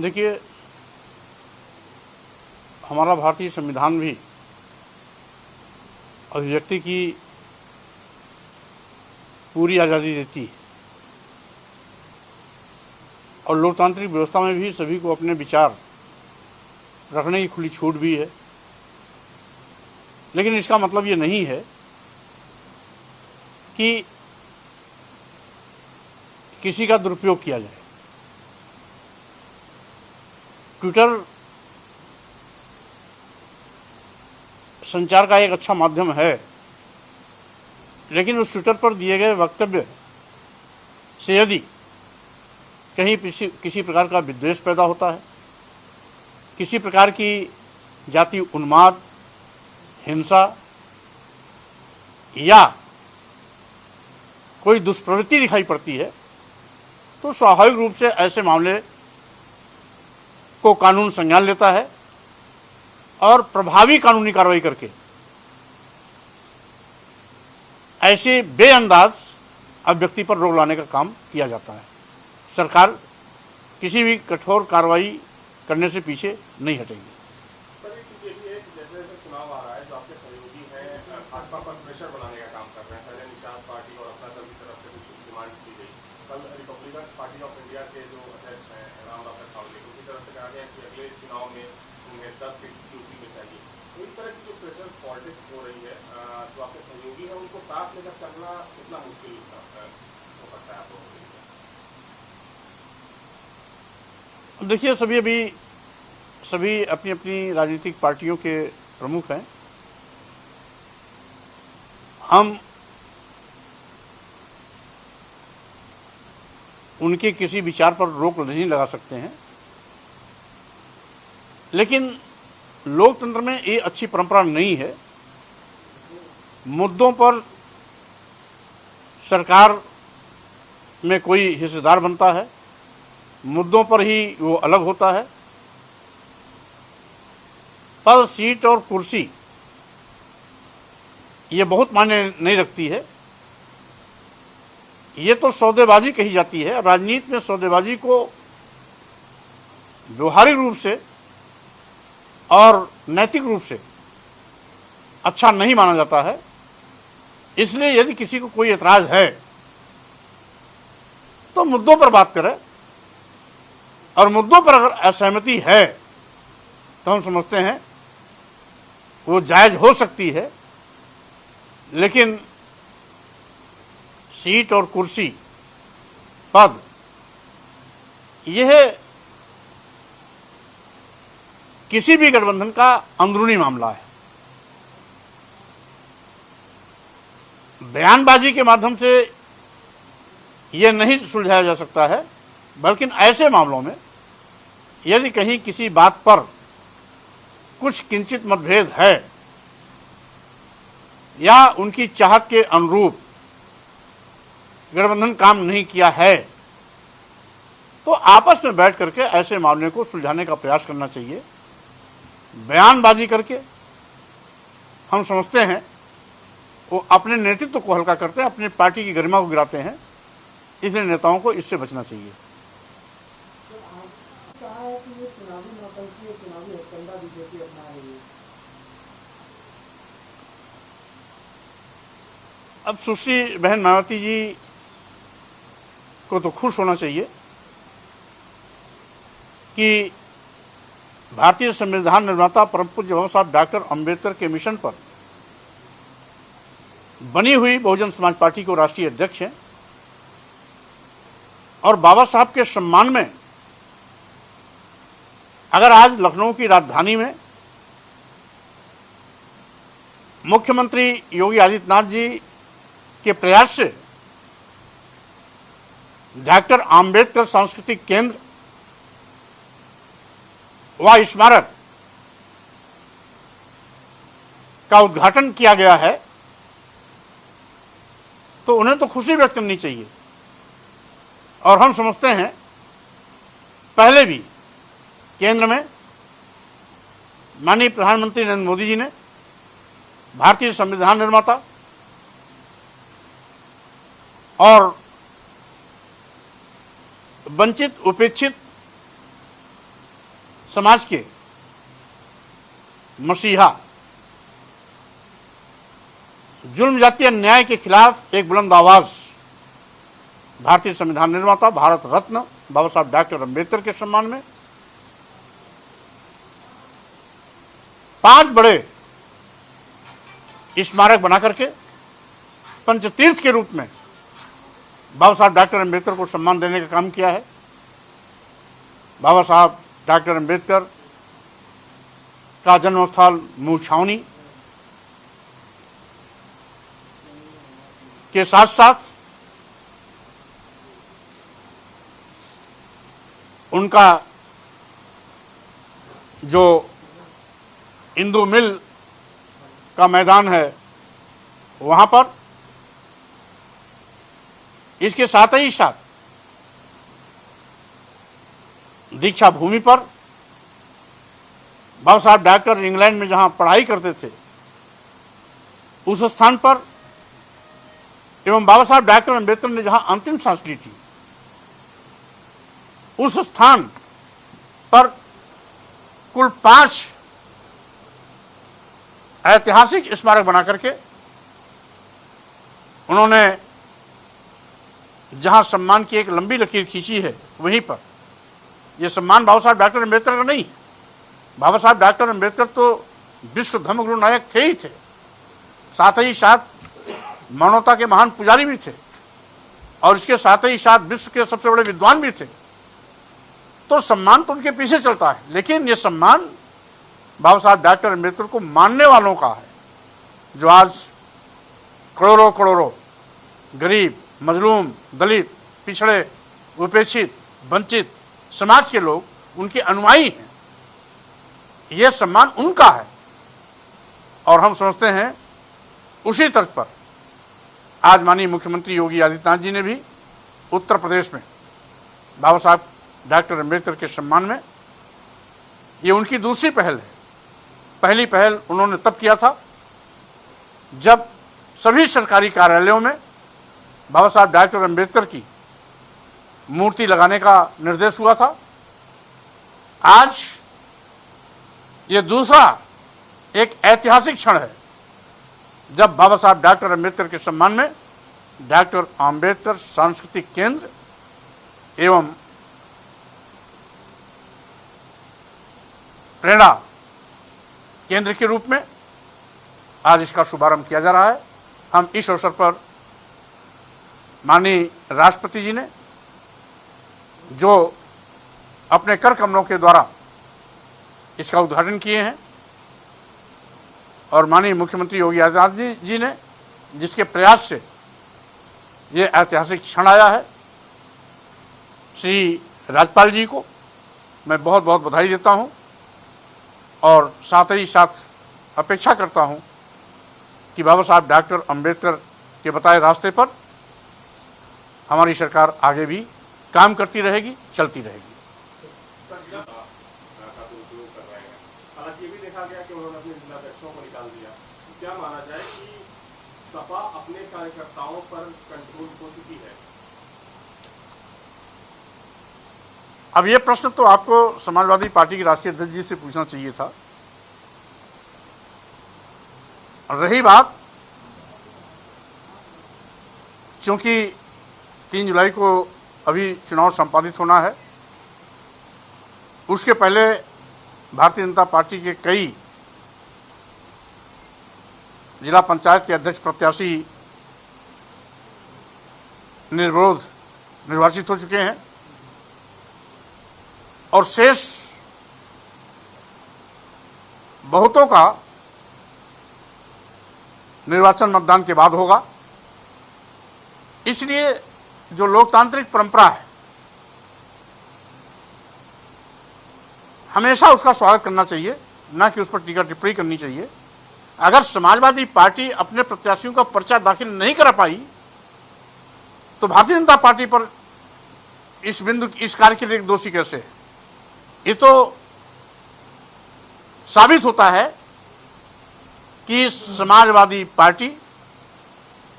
देखिए, हमारा भारतीय संविधान भी अभिव्यक्ति की पूरी आज़ादी देती है और लोकतांत्रिक व्यवस्था में भी सभी को अपने विचार रखने की खुली छूट भी है। लेकिन इसका मतलब ये नहीं है कि किसी का दुरुपयोग किया जाए। ट्विटर संचार का एक अच्छा माध्यम है, लेकिन उस ट्विटर पर दिए गए वक्तव्य से यदि कहीं किसी प्रकार का विद्वेष पैदा होता है, किसी प्रकार की जाति उन्माद, हिंसा या कोई दुष्प्रवृत्ति दिखाई पड़ती है, तो स्वाभाविक रूप से ऐसे मामले को कानून संज्ञान लेता है और प्रभावी कानूनी कार्रवाई करके ऐसे बेअंदाज अभिव्यक्ति पर रोक लाने का काम किया जाता है। सरकार किसी भी कठोर कार्रवाई करने से पीछे नहीं हटेगी। जैसे चुनाव आ रहा है, जो आपके सहयोगी हैं भाजपा पर प्रेशर बनाने का काम कर रहे हैं। पहले निषाद पार्टी और अपना दल की तरफ से कुछ डिमांड की गई। कल रिपब्लिकन पार्टी ऑफ इंडिया के जो अध्यक्ष हैं रामदास अठावले, उनकी तरफ से कहा गया कि अगले चुनाव में उन्हें 10 सीट यूपी में चाहिए। तो इस तरह की जो प्रेशर पॉलिटिक्स हो रही है, जो आपके सहयोगी हैं उनको साथ लेकर चलना कितना मुश्किल हो सकता है आप लोगों के लिए? देखिए, सभी अपनी अपनी राजनीतिक पार्टियों के प्रमुख हैं। हम उनके किसी विचार पर रोक नहीं लगा सकते हैं, लेकिन लोकतंत्र में ये अच्छी परंपरा नहीं है। मुद्दों पर सरकार में कोई हिस्सेदार बनता है, मुद्दों पर ही वो अलग होता है। पद, सीट और कुर्सी ये बहुत मायने नहीं रखती है। ये तो सौदेबाजी कही जाती है। राजनीति में सौदेबाजी को व्यवहारिक रूप से और नैतिक रूप से अच्छा नहीं माना जाता है। इसलिए यदि किसी को कोई एतराज है तो मुद्दों पर बात करें, और मुद्दों पर अगर असहमति है तो हम समझते हैं वो जायज हो सकती है। लेकिन सीट और कुर्सी, पद, यह किसी भी गठबंधन का अंदरूनी मामला है। बयानबाजी के माध्यम से यह नहीं सुलझाया जा सकता है, बल्कि ऐसे मामलों में यदि कहीं किसी बात पर कुछ किंचित मतभेद है या उनकी चाहत के अनुरूप गठबंधन काम नहीं किया है, तो आपस में बैठ करके ऐसे मामले को सुलझाने का प्रयास करना चाहिए। बयानबाजी करके हम समझते हैं वो अपने नेतृत्व को हल्का करते हैं, अपनी पार्टी की गरिमा को गिराते हैं। इसलिए नेताओं को इससे बचना चाहिए। अब सुश्री बहन मायावती जी को तो खुश होना चाहिए कि भारतीय संविधान निर्माता परम पूज्य बाबा साहब डॉक्टर अंबेडकर के मिशन पर बनी हुई बहुजन समाज पार्टी को राष्ट्रीय अध्यक्ष हैं, और बाबा साहब के सम्मान में अगर आज लखनऊ की राजधानी में मुख्यमंत्री योगी आदित्यनाथ जी के प्रयास से डॉक्टर अंबेडकर सांस्कृतिक केंद्र व स्मारक का उद्घाटन किया गया है, तो उन्हें तो खुशी व्यक्त करनी चाहिए। और हम समझते हैं पहले भी केंद्र में माननीय प्रधानमंत्री नरेंद्र मोदी जी ने भारतीय संविधान निर्माता और वंचित, उपेक्षित समाज के मसीहा, जुल्म जातीय अन्याय के खिलाफ एक बुलंद आवाज भारतीय संविधान निर्माता भारत रत्न बाबा साहब डॉक्टर अंबेडकर के सम्मान में 5 बड़े स्मारक बना करके पंचतीर्थ के रूप में बाबा साहब डॉक्टर अंबेडकर को सम्मान देने का काम किया है। बाबा साहब डॉक्टर अंबेडकर का जन्म स्थल मूछावनी के साथ साथ उनका जो इंदू मिल का मैदान है वहां पर, इसके साथ ही साथ दीक्षा भूमि पर बाबा साहब डॉक्टर इंग्लैंड में जहां पढ़ाई करते थे उस स्थान पर, एवं बाबा साहब डॉक्टर अंबेडकर ने जहां अंतिम सांस ली थी उस स्थान पर कुल 5 ऐतिहासिक स्मारक बना करके उन्होंने जहां सम्मान की एक लंबी लकीर खींची है, वहीं पर यह सम्मान बाबा साहब डॉक्टर अंबेडकर का नहीं। बाबा साहब डॉक्टर अंबेडकर तो विश्व धर्मगुरु नायक थे ही थे, साथ ही साथ मानवता के महान पुजारी भी थे और इसके साथ ही साथ विश्व के सबसे बड़े विद्वान भी थे। तो सम्मान तो उनके पीछे चलता है, लेकिन यह सम्मान बाबा साहब डॉक्टर अंबेडकर को मानने वालों का है, जो आज करोड़ों करोड़ों गरीब, मजलूम, दलित, पिछड़े, उपेक्षित, वंचित समाज के लोग उनके अनुयायी हैं। यह सम्मान उनका है और हम समझते हैं उसी तर्ज पर आज माननीय मुख्यमंत्री योगी आदित्यनाथ जी ने भी उत्तर प्रदेश में बाबा साहब डॉक्टर अंबेडकर के सम्मान में, ये उनकी दूसरी पहल है। पहली पहल उन्होंने तब किया था जब सभी सरकारी कार्यालयों में बाबा साहब डॉक्टर अंबेडकर की मूर्ति लगाने का निर्देश हुआ था। आज ये दूसरा एक ऐतिहासिक क्षण है जब बाबा साहब डॉक्टर अंबेडकर के सम्मान में डॉक्टर अंबेडकर सांस्कृतिक केंद्र एवं प्रेरणा केंद्र के रूप में आज इसका शुभारंभ किया जा रहा है। हम इस अवसर पर माननीय राष्ट्रपति जी ने जो अपने कर कमलों के द्वारा इसका उद्घाटन किए हैं और माननीय मुख्यमंत्री योगी आदित्यनाथ जी ने जिसके प्रयास से ये ऐतिहासिक क्षण आया है, श्री राज्यपाल जी को मैं बहुत बहुत बधाई देता हूं और साथ ही साथ अपेक्षा करता हूं कि बाबा साहब डॉक्टर अंबेडकर के बताए रास्ते पर हमारी सरकार आगे भी काम करती रहेगी, चलती रहेगी। हालांकि ये भी देखा गया कि उन्होंने अपने जिलाध्यक्षों को निकाल दिया। क्या माना जाए कि सपा अपने कार्यकर्ताओं पर कंट्रोल हो चुकी है? अब ये प्रश्न तो आपको समाजवादी पार्टी के राष्ट्रीय अध्यक्ष जी से पूछना चाहिए था। रही बात, क्योंकि 3 जुलाई को अभी चुनाव संपादित होना है, उसके पहले भारतीय जनता पार्टी के कई जिला पंचायत के अध्यक्ष प्रत्याशी निर्विरोध निर्वाचित हो चुके हैं और शेष बहुतों का निर्वाचन मतदान के बाद होगा। इसलिए जो लोकतांत्रिक परंपरा है, हमेशा उसका स्वागत करना चाहिए, ना कि उस पर टीका टिप्पणी करनी चाहिए। अगर समाजवादी पार्टी अपने प्रत्याशियों का पर्चा दाखिल नहीं करा पाई तो भारतीय जनता पार्टी पर इस कार्य के लिए एक दोषी कैसे है? ये तो साबित होता है कि समाजवादी पार्टी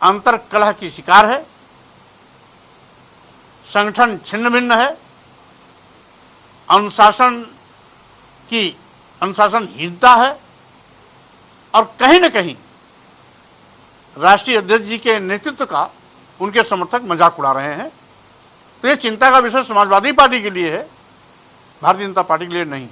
अंतर कलह की शिकार है, संगठन छिन्न भिन्न है, अनुशासन कि अनुशासनहीनता है और कहीं न कहीं राष्ट्रीय अध्यक्ष जी के नेतृत्व का उनके समर्थक मजाक उड़ा रहे हैं। तो ये चिंता का विषय समाजवादी पार्टी के लिए है, भारतीय जनता पार्टी के लिए नहीं।